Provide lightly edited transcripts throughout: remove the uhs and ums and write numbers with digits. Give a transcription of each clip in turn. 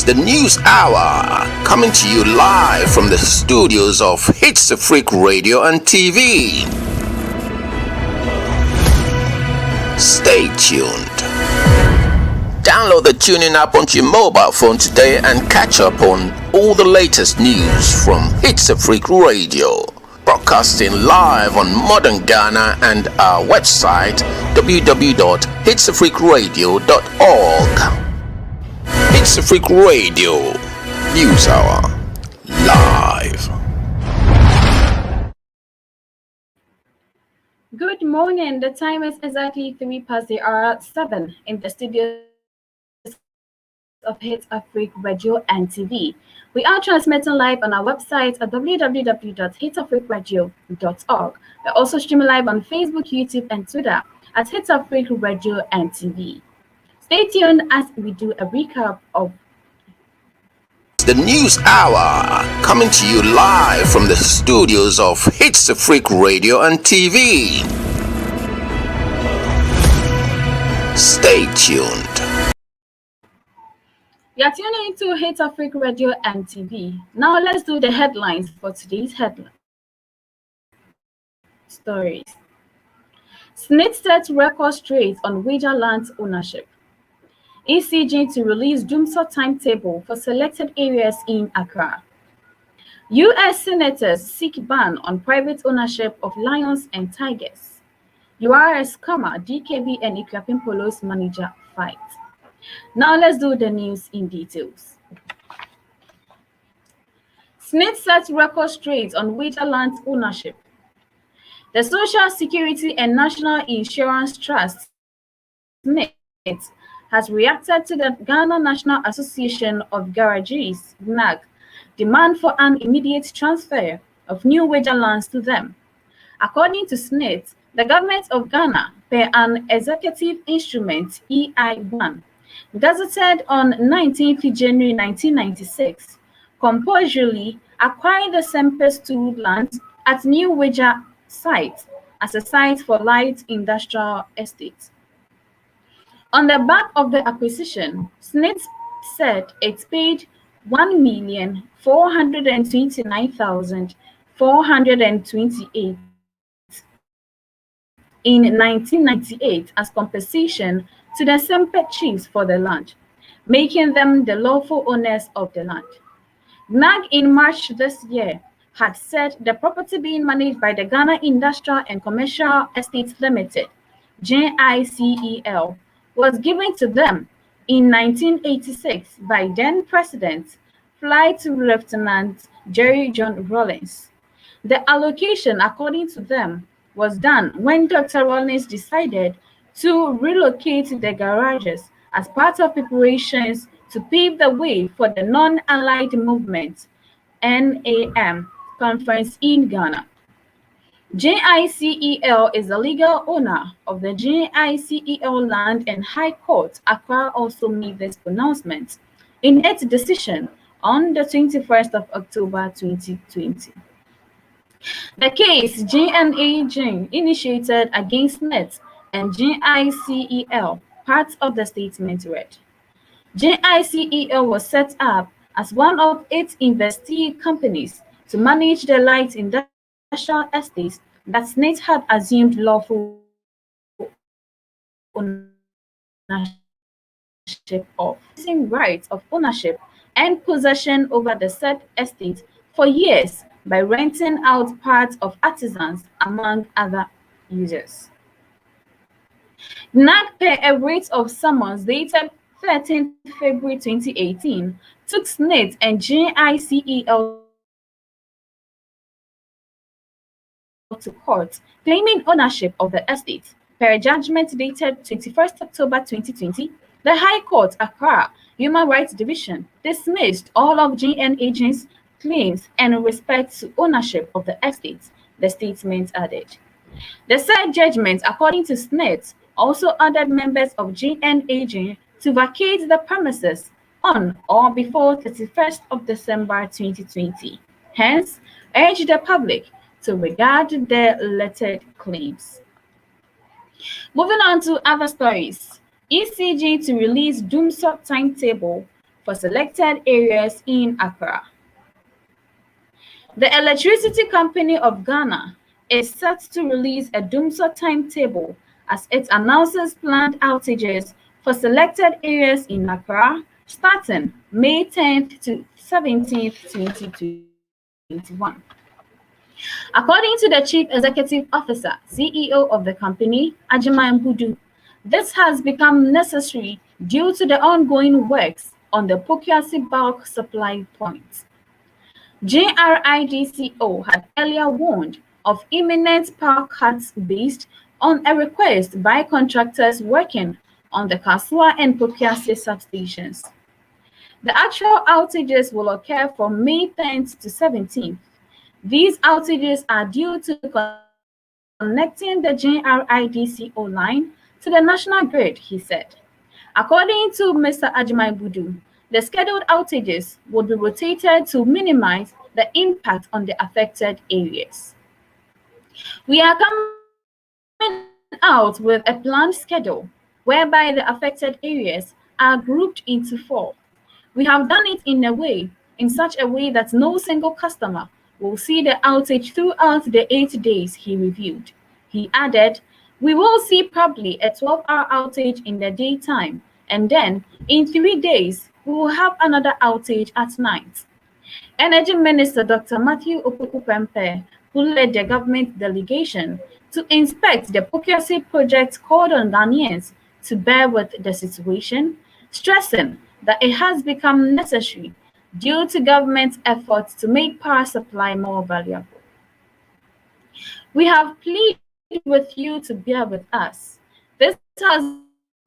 The news hour coming to you live from the studios of HitzAfrik Radio and TV. Stay tuned. Download the tuning app onto your mobile phone today and catch up on all the latest news from HitzAfrik Radio. Broadcasting live on modern Ghana and our website www.hitzafrikradio.org. HitzAfrik Radio News Hour live. Good morning. The time is exactly 3 past the hour 7 in the studios of HitzAfrik Radio and TV. We are transmitting live on our website at www.hitzafrikradio.org. We're also streaming live on Facebook, YouTube, and Twitter at HitzAfrik Radio and TV. Stay tuned as we do a recap of the news hour coming to you live from the studios of HitzAfrik Radio and TV. Stay tuned. You are tuning into HitzAfrik Radio and TV. Now let's do the headlines for today's headline stories. SNIT sets record straight on wager land ownership. ECG to release doomsday timetable for selected areas in Accra. U.S. senators seek ban on private ownership of lions and tigers. URS, DKB and Ikuapem Polo's manager fight. Now let's do the news in details. SNIT sets record straight on wager land ownership. The Social Security and National Insurance Trust, SNIT, has reacted to the Ghana National Association of Garages (GNAG) demand for an immediate transfer of new wager lands to them. According to SNIT, the government of Ghana, per an executive instrument EI-1, gazetted on 19th January 1996, compulsorily acquired the Sempers 2 land at New Wager site as a site for light industrial estate. On the back of the acquisition, SNIT said it paid $1,429,428 in 1998 as compensation to the Semper chiefs for the land, making them the lawful owners of the land. GNAG in March this year had said the property being managed by the Ghana Industrial and Commercial Estates Limited, GICEL, was given to them in 1986 by then President Flight Lieutenant Jerry John Rawlings. The allocation, according to them, was done when Dr. Rawlings decided to relocate the garages as part of preparations to pave the way for the Non-Allied Movement (NAM) conference in Ghana. GICEL is the legal owner of the GICEL land, and High Court Accra also made this pronouncement in its decision on the 21st of October 2020. The case GNAG initiated against SNIT and GICEL, part of the statement read. GICEL was set up as one of 8 investee companies to manage the light industrial estates that SNIT had assumed lawful ownership of, using rights of ownership and possession over the said estate for years by renting out parts of artisans, among other users. GNAG, per a writ of summons dated 13th February 2018, took SNIT and GICEL to court, claiming ownership of the estate. Per a judgment dated 21st October 2020, the High Court Accra Human Rights Division dismissed all of GNAG's claims in respect to ownership of the estate, the statement added. The said judgment, according to SNIT, also ordered members of GNAG to vacate the premises on or before 31st of December 2020. Hence, urged the public to regard the lettered claims. Moving on to other stories. ECG to release doomsday timetable for selected areas in Accra. The Electricity Company of Ghana is set to release a doomsday timetable as it announces planned outages for selected areas in Accra starting May 10th to 17th, 2021. According to the Chief Executive Officer, CEO of the company, Ajiman Budu, this has become necessary due to the ongoing works on the Pokiasi bulk supply point. JRIDCO had earlier warned of imminent power cuts based on a request by contractors working on the Kasua and Pokiase substations. The actual outages will occur from May 10th to 17th. These outages are due to connecting the JRIDCO line to the national grid, he said. According to Mr. Ajimai Budu, the scheduled outages would be rotated to minimize the impact on the affected areas. We are coming out with a planned schedule whereby the affected areas are grouped into 4. We have done it in such a way that no single customer will see the outage throughout the 8 days he reviewed. He added, we will see probably a 12-hour outage in the daytime, and then in 3 days, we will have another outage at night. Energy Minister Dr. Matthew Opoku-Pempe, who led the government delegation to inspect the Pokiasi project, called on Ghanaians to bear with the situation, stressing that it has become necessary due to government's efforts to make power supply more valuable. We have pleaded with you to bear with us. This has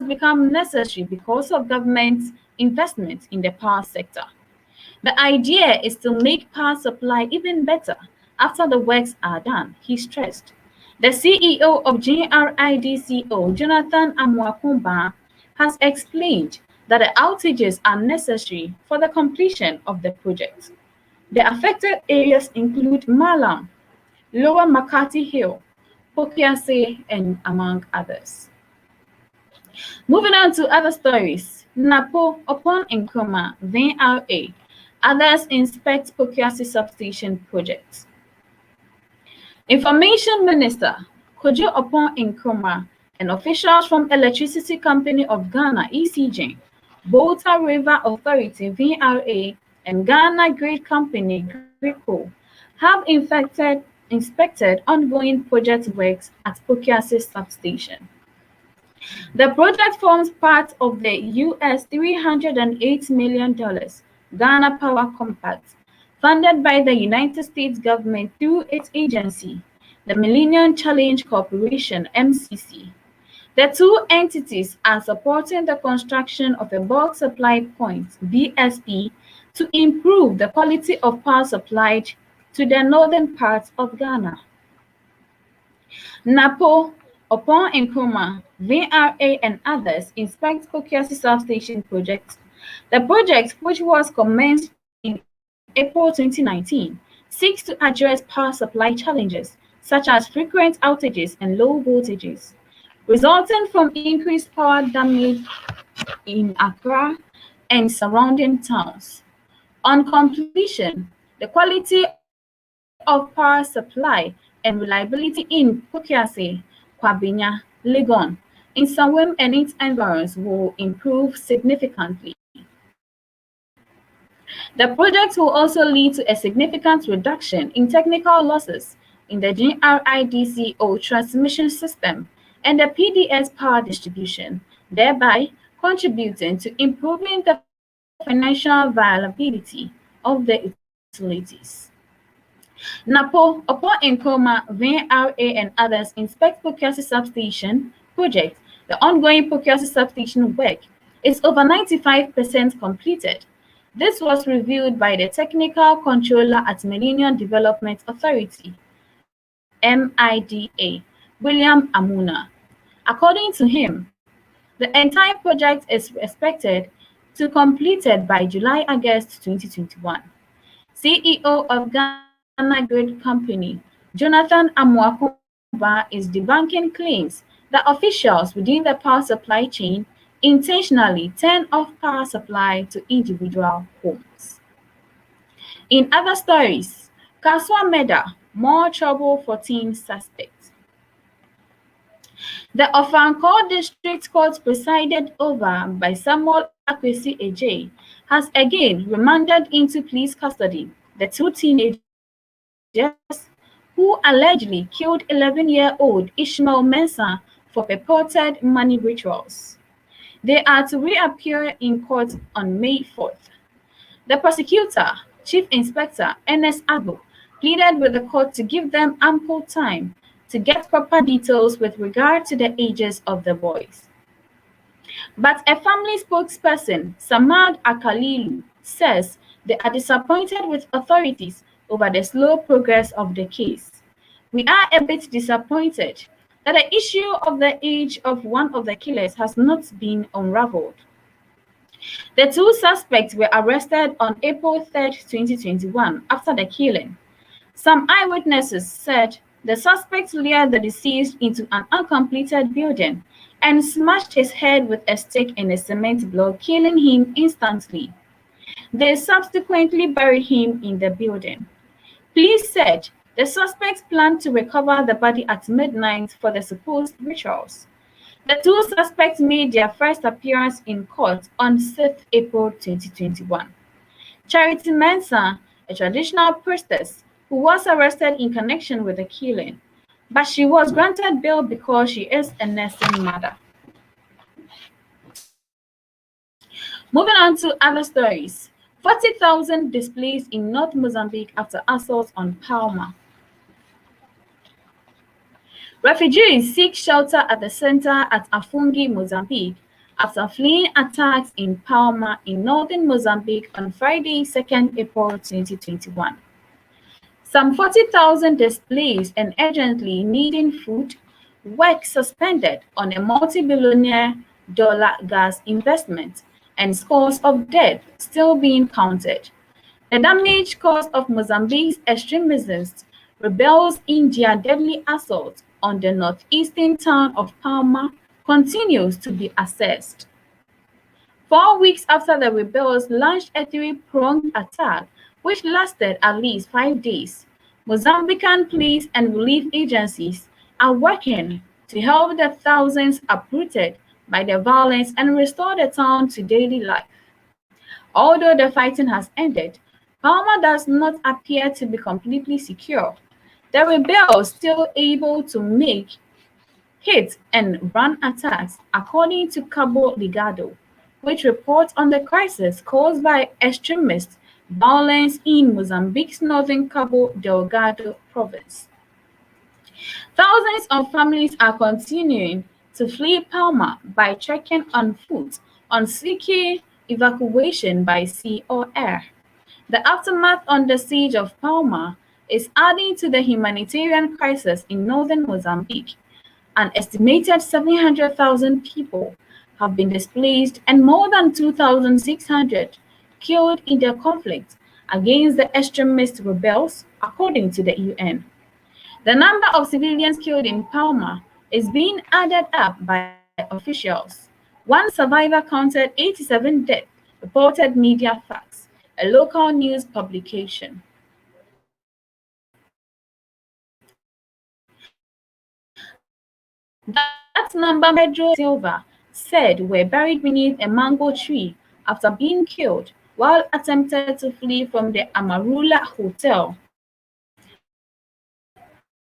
become necessary because of government's investment in the power sector. The idea is to make power supply even better after the works are done, he stressed. The CEO of JRIDCO, Jonathan Amwakumba, has explained that the outages are necessary for the completion of the project. The affected areas include Malam, Lower Makati Hill, Pokiase, and among others. Moving on to other stories, Napo upon Nkrumah, VRA, others inspect Pokiase substation project. Information Minister Kojo Opon Nkrumah and officials from Electricity Company of Ghana, ECG, Volta River Authority, VRA, and Ghana Grid Company, GRICO, have inspected ongoing project works at Pokiase substation. The project forms part of the US $308 million Ghana Power Compact, funded by the United States government through its agency, the Millennium Challenge Corporation, MCC. The two entities are supporting the construction of a bulk supply point, BSP, to improve the quality of power supplied to the northern parts of Ghana. Napo, upon Nkrumah, VRA, and others inspect Pokiase substation project. The project, which was commenced in April 2019, seeks to address power supply challenges such as frequent outages and low voltages, resulting from increased power damage in Accra and surrounding towns. On completion, the quality of power supply and reliability in Pokiase, Kwabinya, Legon, Nsawam and its environs will improve significantly. The project will also lead to a significant reduction in technical losses in the GRIDCO transmission system and the PDS power distribution, thereby contributing to improving the financial viability of the utilities. Napo, upon Nkrumah, VRA, and others inspect Pokiase substation project. The ongoing Pokiase substation work is over 95% completed. This was reviewed by the Technical Controller at Millennium Development Authority, MIDA, William Amuna. According to him, the entire project is expected to completed by July-August 2021. CEO of Ghana Grid Company, Jonathan Amwakumba, is debunking claims that officials within the power supply chain intentionally turn off power supply to individual homes. In other stories, Kaswa Meda, more trouble for teen suspect. The Ofankor District Court, presided over by Samuel Akwesi Ejay, has again remanded into police custody the two teenagers who allegedly killed 11-year-old Ishmael Mensah for purported money rituals. They are to reappear in court on May 4th. The prosecutor, Chief Inspector Ernest Agbo, pleaded with the court to give them ample time to get proper details with regard to the ages of the boys. But a family spokesperson, Samad Akalilu, says they are disappointed with authorities over the slow progress of the case. We are a bit disappointed that the issue of the age of one of the killers has not been unraveled. The two suspects were arrested on April 3rd, 2021, after the killing. Some eyewitnesses said the suspect lured the deceased into an uncompleted building and smashed his head with a stick in a cement block, killing him instantly. They subsequently buried him in the building. Police said the suspects planned to recover the body at midnight for the supposed rituals. The two suspects made their first appearance in court on 6th April 2021. Charity Mensah, a traditional priestess who was arrested in connection with the killing, but she was granted bail because she is a nursing mother. Moving on to other stories. 40,000 displaced in North Mozambique after assault on Palma. Refugees seek shelter at the center at Afungi, Mozambique, after fleeing attacks in Palma in northern Mozambique on Friday, 2nd April 2021. Some 40,000 displaced and urgently needing food, work suspended on a multi-billion-dollar gas investment, and scores of dead still being counted. The damage caused of Mozambique's extremists rebels in their deadly assault on the northeastern town of Palma continues to be assessed. 4 weeks after the rebels launched a three-pronged attack, which lasted at least 5 days, Mozambican police and relief agencies are working to help the thousands uprooted by the violence and restore the town to daily life. Although the fighting has ended, Palma does not appear to be completely secure. The rebels still able to make hit and run attacks, according to Cabo Ligado, which reports on the crisis caused by extremist violence in Mozambique's northern Cabo Delgado province. Thousands of families are continuing to flee Palma by trekking on foot on seeking evacuation by sea or air. The aftermath on the siege of Palma is adding to the humanitarian crisis in northern Mozambique. An estimated 700,000 people have been displaced and more than 2,600 killed in the conflict against the extremist rebels, according to the UN. The number of civilians killed in Palma is being added up by officials. One survivor counted 87 dead, reported Media Facts, a local news publication. That number Pedro Silva said were buried beneath a mango tree after being killed while attempted to flee from the Amarula Hotel,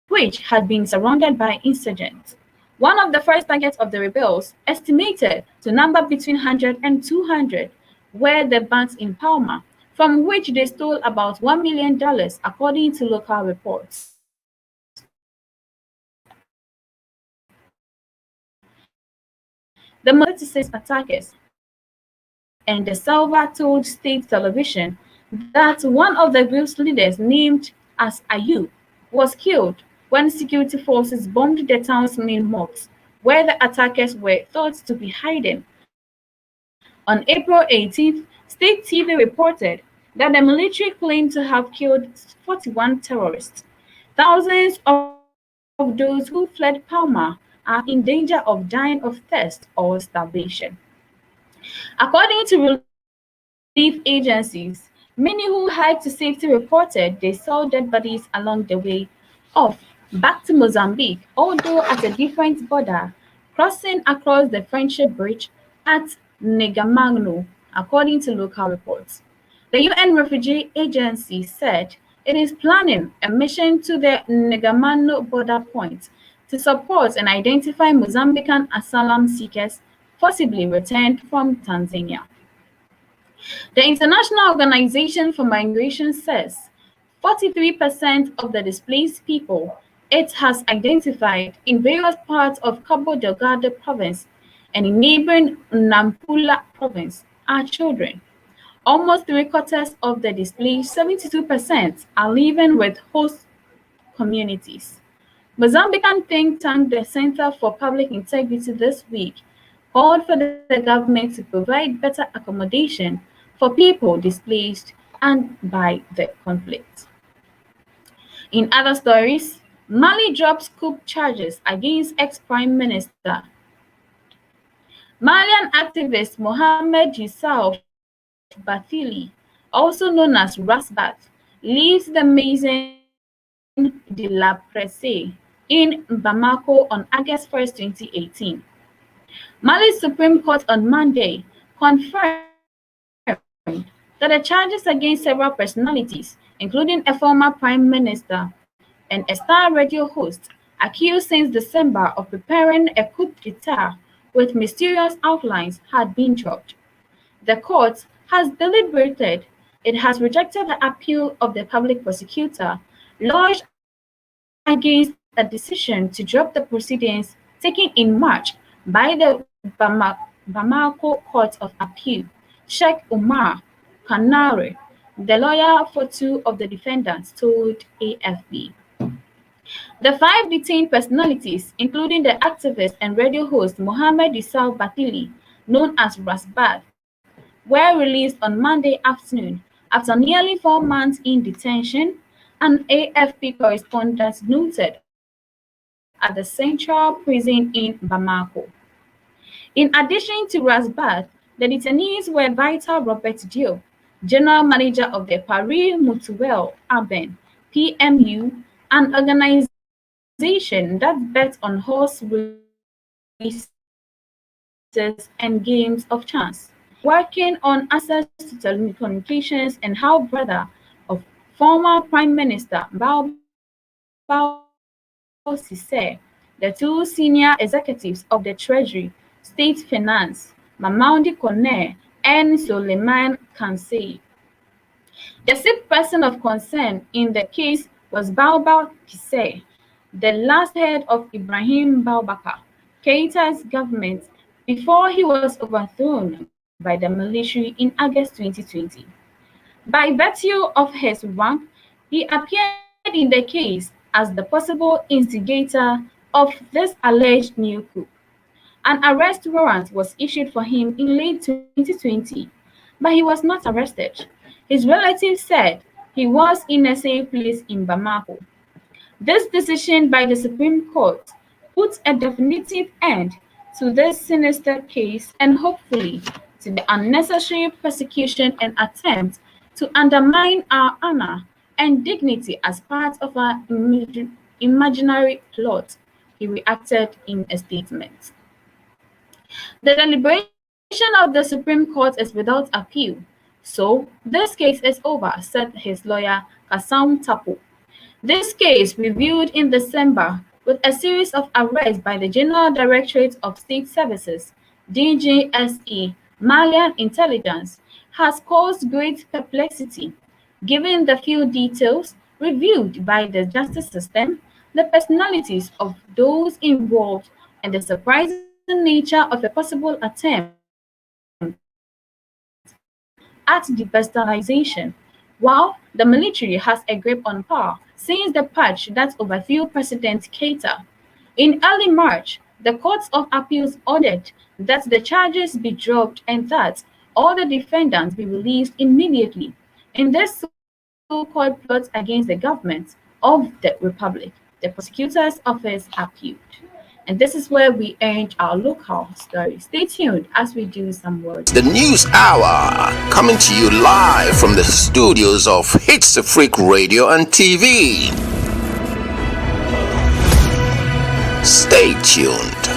which had been surrounded by insurgents. One of the first targets of the rebels, estimated to number between 100 and 200, were the banks in Palma, from which they stole about $1 million, according to local reports. The most 36 attackers, and the Salva told state television that one of the group's leaders, named as Ayub, was killed when security forces bombed the town's main mosque, where the attackers were thought to be hiding. On April 18th, state TV reported that the military claimed to have killed 41 terrorists. Thousands of those who fled Palma are in danger of dying of thirst or starvation. According to relief agencies, many who hiked to safety reported they saw dead bodies along the way off back to Mozambique, although at a different border, crossing across the Friendship Bridge at Negamagno, according to local reports. The UN Refugee Agency said it is planning a mission to the Negamagno border point to support and identify Mozambican asylum seekers forcibly returned from Tanzania. The International Organization for Migration says 43% of the displaced people it has identified in various parts of Cabo Delgado province and in neighboring Nampula province are children. Almost three-quarters of the displaced, 72%, are living with host communities. Mozambican think tank the Center for Public Integrity this week called for the government to provide better accommodation for people displaced and by the conflict. In other stories, Mali drops coup charges against ex-Prime Minister. Malian activist Mohamed Youssouf Bathily, also known as Rasbat, leaves the Maison de la Presse in Bamako on August 1st, 2018. Mali's Supreme Court on Monday confirmed that the charges against several personalities, including a former prime minister and a Star Radio host, accused since December of preparing a coup d'etat with mysterious outlines, had been dropped. The court has deliberated. It has rejected the appeal of the public prosecutor lodged against a decision to drop the proceedings taken in March by the Bamako Court of Appeal. Sheikh Umar Kanare, the lawyer for two of the defendants, told AFP. The five detained personalities, including the activist and radio host Mohamed Youssouf Bathily, known as Rasbad, were released on Monday afternoon after nearly 4 months in detention, an AFP correspondent noted at the central prison in Bamako. In addition to Rasbad, the detainees were Vital Robert Dio, general manager of the Paris Mutuelle Urbaine (PMU), an organization that bets on horse races and games of chance, working on access to telecommunications and how brother of former Prime Minister Baobab Cissé, the two senior executives of the Treasury, State Finance, Mamoudy Konne, and Soleiman Kansei. The sixth person of concern in the case was Baobab Cissé, the last head of Ibrahim Boubacar Keita's government before he was overthrown by the military in August 2020. By virtue of his rank, he appeared in the case as the possible instigator of this alleged new coup, an arrest warrant was issued for him in late 2020, but he was not arrested. His relatives said he was in a safe place in Bamako. This decision by the Supreme Court puts a definitive end to this sinister case and hopefully to the unnecessary persecution and attempt to undermine our honor and dignity as part of our imaginary plot, he reacted in a statement. The deliberation of the Supreme Court is without appeal, so this case is over, said his lawyer Kassaum Tapo. This case, reviewed in December with a series of arrests by the General Directorate of State Services, DGSE, Malian Intelligence, has caused great perplexity, given the few details reviewed by the justice system, the personalities of those involved, and the surprising nature of a possible attempt at destabilization, while the military has a grip on power since the patch that overthrew President Keita. In early March, the courts of appeals ordered that the charges be dropped and that all the defendants be released immediately. In this so-called plot against the government of the Republic, the prosecutors' office appealed. The prosecutor's office appealed. And this is where we end our local story. Stay tuned as we do some work. The News Hour, coming to you live from the studios of HitzAfrik Radio and TV. Stay tuned.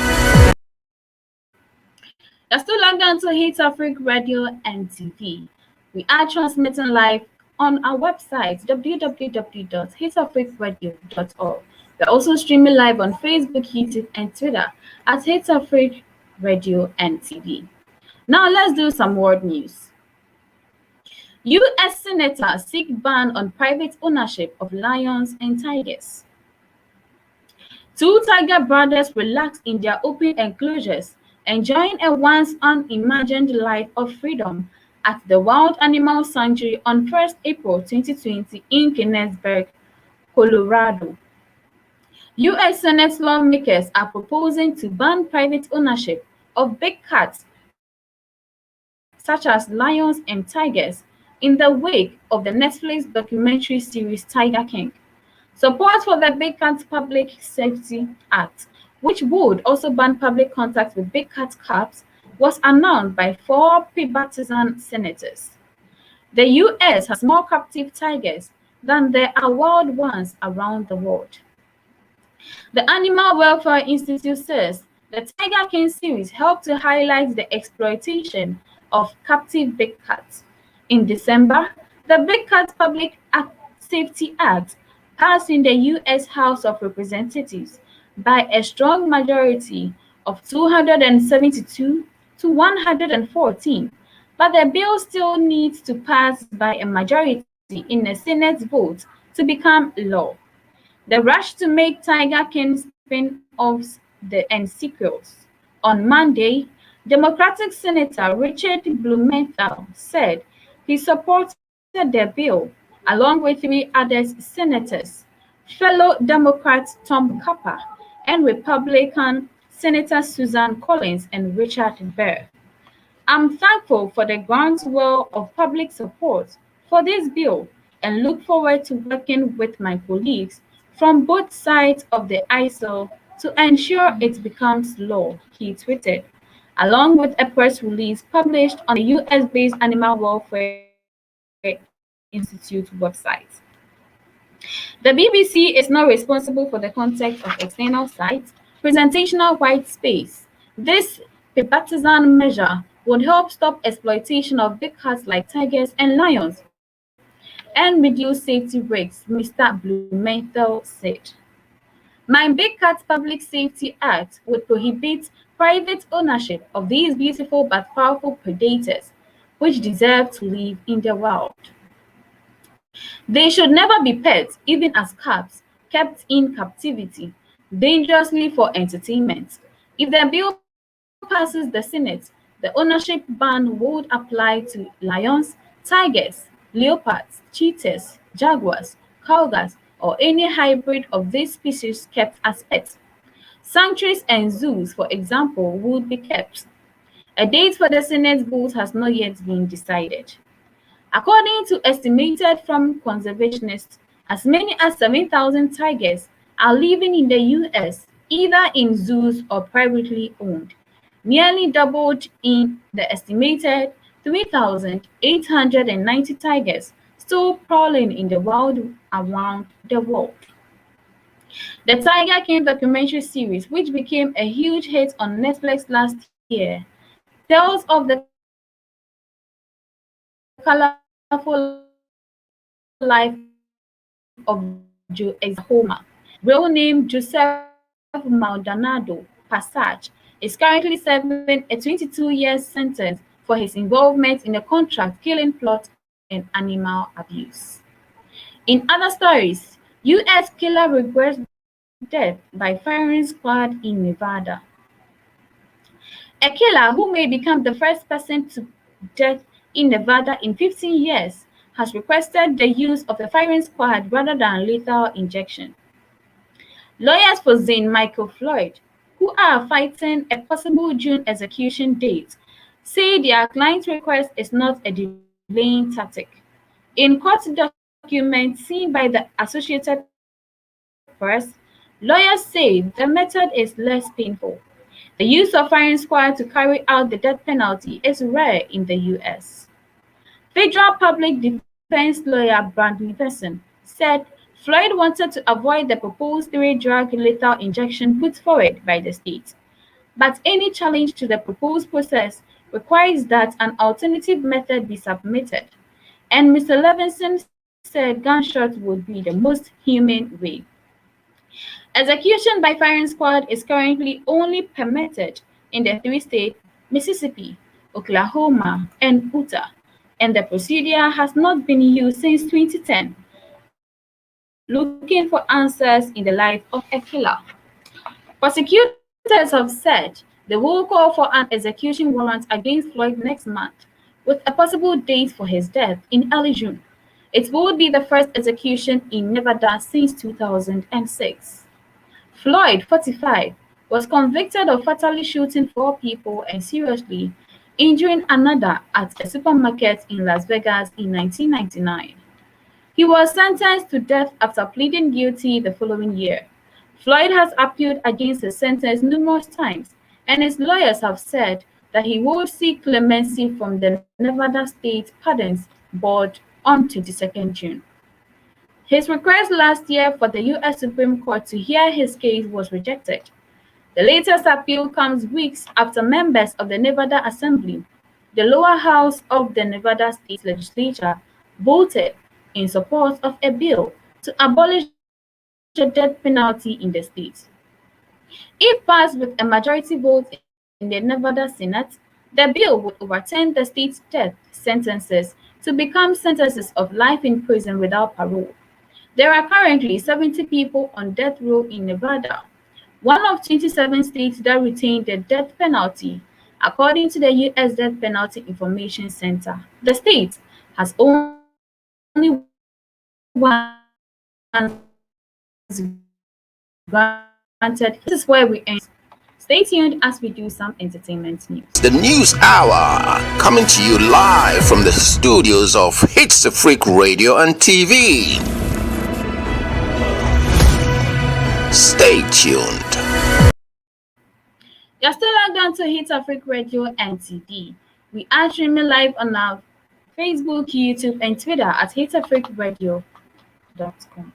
You're still logged on to HitzAfrik Radio and TV. We are transmitting live on our website, www.hitzafrikradio.org. We're also streaming live on Facebook, YouTube, and Twitter at HitzAfrik Radio and TV. Now let's do some world news. U.S. senators seek ban on private ownership of lions and tigers. Two tiger brothers relax in their open enclosures, enjoying a once unimagined life of freedom at the Wild Animal Sanctuary on 1st April 2020 in Kennesburg, Colorado. U.S. Senate lawmakers are proposing to ban private ownership of big cats such as lions and tigers in the wake of the Netflix documentary series Tiger King. Support for the Big Cat Public Safety Act, which would also ban public contact with big cat cubs, was announced by 4 bipartisan senators. The U.S. has more captive tigers than there are wild ones around the world. The Animal Welfare Institute says the Tiger King series helped to highlight the exploitation of captive big cats. In December, the Big Cat Public Safety Act passed in the U.S. House of Representatives by a strong majority of 272 to 114, but the bill still needs to pass by a majority in a Senate vote to become law. The rush to make Tiger King spin-offs and sequels. On Monday, Democratic Senator Richard Blumenthal said he supported the bill, along with 3 other senators, fellow Democrat Tom Cooper and Republican Senator Susan Collins and Richard Burr. I'm thankful for the groundswell of public support for this bill and look forward to working with my colleagues from both sides of the aisle to ensure it becomes law, he tweeted, along with a press release published on the US-based Animal Welfare Institute website. The BBC is not responsible for the content of external sites, presentational white space. This bipartisan measure would help stop exploitation of big cats like tigers and lions and reduce safety risks, Mr. Blumenthal said. My Big Cat Public Safety Act would prohibit private ownership of these beautiful but powerful predators, which deserve to live in the wild. They should never be pets, even as cubs, kept in captivity, dangerously for entertainment. If the bill passes the Senate, the ownership ban would apply to lions, tigers, leopards, cheetahs, jaguars, cougars, or any hybrid of these species kept as pets. Sanctuaries and zoos, for example, would be kept. A date for the Senate vote has not yet been decided. According to estimated from conservationists, as many as 7,000 tigers are living in the U.S., either in zoos or privately owned, nearly doubled in the estimated 3,890 tigers still prowling in the wild around the world. The Tiger King documentary series, which became a huge hit on Netflix last year, tells of the colorful life of Joe Exahoma. Real name Joseph Maldonado Passage is currently serving a 22-year sentence for his involvement in a contract killing plot and animal abuse. In other stories, U.S. killer regrets death by firing squad in Nevada. A killer who may become the first person to death in Nevada in 15 years has requested the use of a firing squad rather than lethal injection. Lawyers for Zane Michael Floyd, who are fighting a possible June execution date, say their client's request is not a delaying tactic. In court documents seen by the Associated Press, Lawyers say the method is less painful. The use of firing squad to carry out the death penalty is rare in the US. Federal Public Defense lawyer Brandon Person said Floyd wanted to avoid the proposed three-drug lethal injection put forward by the state, but any challenge to the proposed process requires that an alternative method be submitted, and Mr. Levinson said gunshots would be the most humane way. Execution by firing squad is currently only permitted in the three states Mississippi, Oklahoma, and Utah, and the procedure has not been used since 2010. Looking for answers in the life of a killer. Prosecutors have said they will call for an execution warrant against Floyd next month, with a possible date for his death in early June. It would be the first execution in Nevada since 2006. Floyd, 45, was convicted of fatally shooting four people and seriously injuring another at a supermarket in Las Vegas in 1999. He was sentenced to death after pleading guilty the following year. Floyd has appealed against his sentence numerous times, and his lawyers have said that he will seek clemency from the Nevada State Pardons Board on 22nd June. His request last year for the U.S. Supreme Court to hear his case was rejected. The latest appeal comes weeks after members of the Nevada Assembly, the lower house of the Nevada State Legislature, voted in support of a bill to abolish the death penalty in the state. If passed with a majority vote in the Nevada Senate, the bill would overturn the state's death sentences to become sentences of life in prison without parole. There are currently 70 people on death row in Nevada, one of 27 states that retain the death penalty, according to the U.S. Death Penalty Information Center. The state has only one granted this is where we end. Stay tuned as we do some entertainment news. The News Hour, coming to you live from the studios of HitzAfrik Radio and TV. Stay tuned. You're still logged on to HitzAfrik Radio and TV. We are streaming live on our Facebook, YouTube, and Twitter at HitzAfrikRadio.com.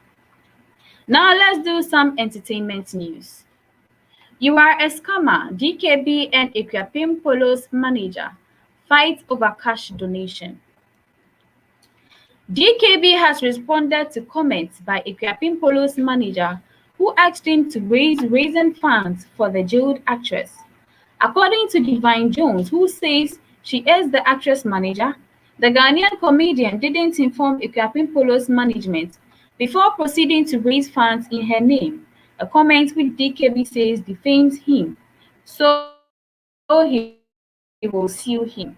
Now let's do some entertainment news. You are a scammer. DKB and Equiapim Polo's manager fight over cash donation. DKB has responded to comments by Equiapim Polo's manager who asked him to raise funds for the jailed actress. According to Divine Jones, who says she is the actress manager, the Ghanaian comedian didn't inform Equiapim Polo's management before proceeding to raise funds in her name, a comment which DKB says defames him, so he will sue him.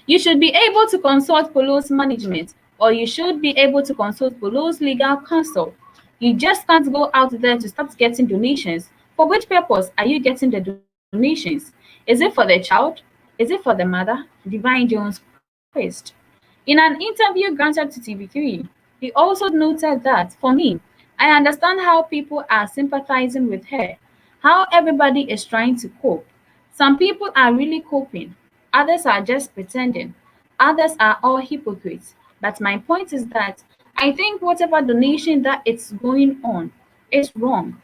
You should be able to consult Polo's management, or you should be able to consult Polo's legal counsel. You just can't go out there to start getting donations. For which purpose are you getting the donations? Is it for the child? Is it for the mother? Divine Jones quizzed. In an interview granted to TV3, he also noted that, for me, I understand how people are sympathizing with her, how everybody is trying to cope. Some people are really coping, others are just pretending, others are all hypocrites. But my point is that I think whatever donation that it's going on is wrong.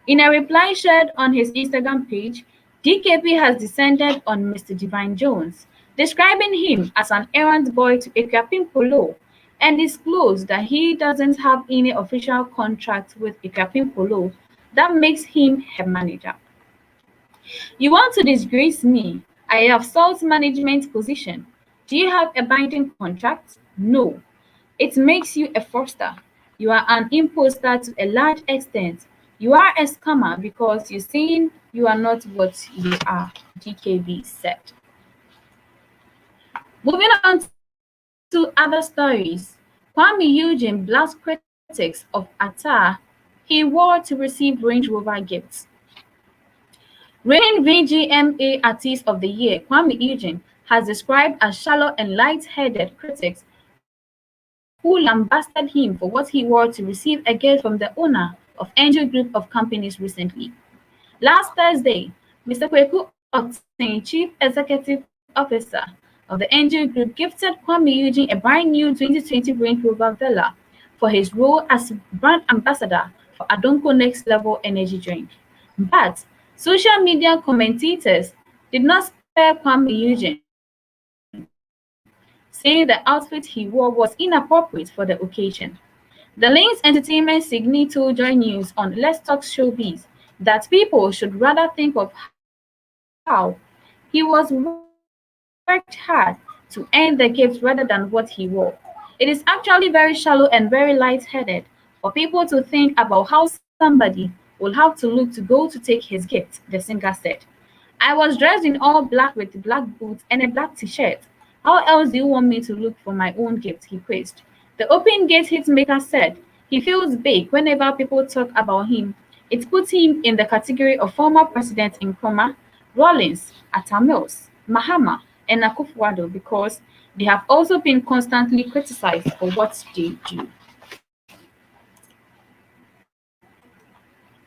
In a reply shared on his Instagram page, DKP has descended on Mr. Divine Jones, describing him as an errand boy to Equiapim Polo, and disclosed that he doesn't have any official contract with Equiapim Polo that makes him her manager. You want to disgrace me? I have sought management position. Do you have a binding contract? No. It makes you a fraudster. You are an imposter to a large extent. You are a scammer because you're saying you are not what you are, DKB said. Moving on to other stories, Kwame Eugene blasts critics of attire he wore to receive Range Rover gifts. Reigning VGMA Artist of the Year, Kwame Eugene, has described as shallow and light-headed critics who lambasted him for what he wore to receive a gift from the owner of of Angel Group of companies recently. Last Thursday, Mr. Kweku Otin, Chief Executive Officer of the Angel Group, gifted Kwame Eugene a brand new 2020 Range Rover Vela for his role as brand ambassador for Adonko Next Level Energy Drink. But social media commentators did not spare Kwame Eugene, saying the outfit he wore was inappropriate for the occasion. The Links Entertainment signee told Joy News on Let's Talk Showbiz that people should rather think of how he was worked hard to earn the gift rather than what he wore. It is actually very shallow and very light-headed for people to think about how somebody will have to look to go to take his gift, the singer said. I was dressed in all black with black boots and a black t-shirt. How else do you want me to look for my own gift? He quizzed. The Open Gate hitmaker said he feels big whenever people talk about him. It puts him in the category of former President Nkrumah, Rawlings, Atta Mills, Mahama, and Akufo-Addo because they have also been constantly criticized for what they do.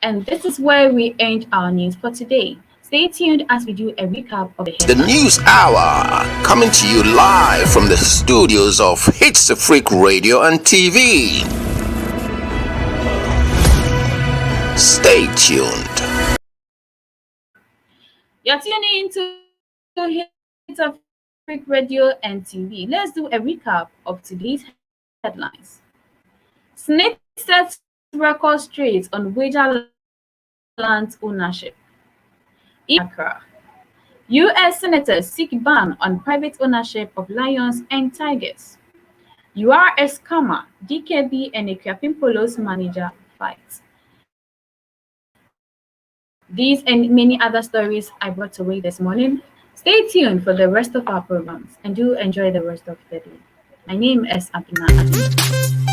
And this is where we end our news for today. Stay tuned as we do a recap of the headlines. The News Hour, coming to you live from the studios of HitzAfrik Radio and TV. Stay tuned. You're tuning into HitzAfrik Radio and TV. Let's do a recap of today's headlines. Snake sets record straight on wager land ownership. Accra. U.S. senators seek ban on private ownership of lions and tigers. You are a scammer. DKB and Equiapim Polo's manager fight. These and many other stories I brought away this morning. Stay tuned for the rest of our programs and do enjoy the rest of the day. My name is Abdullah.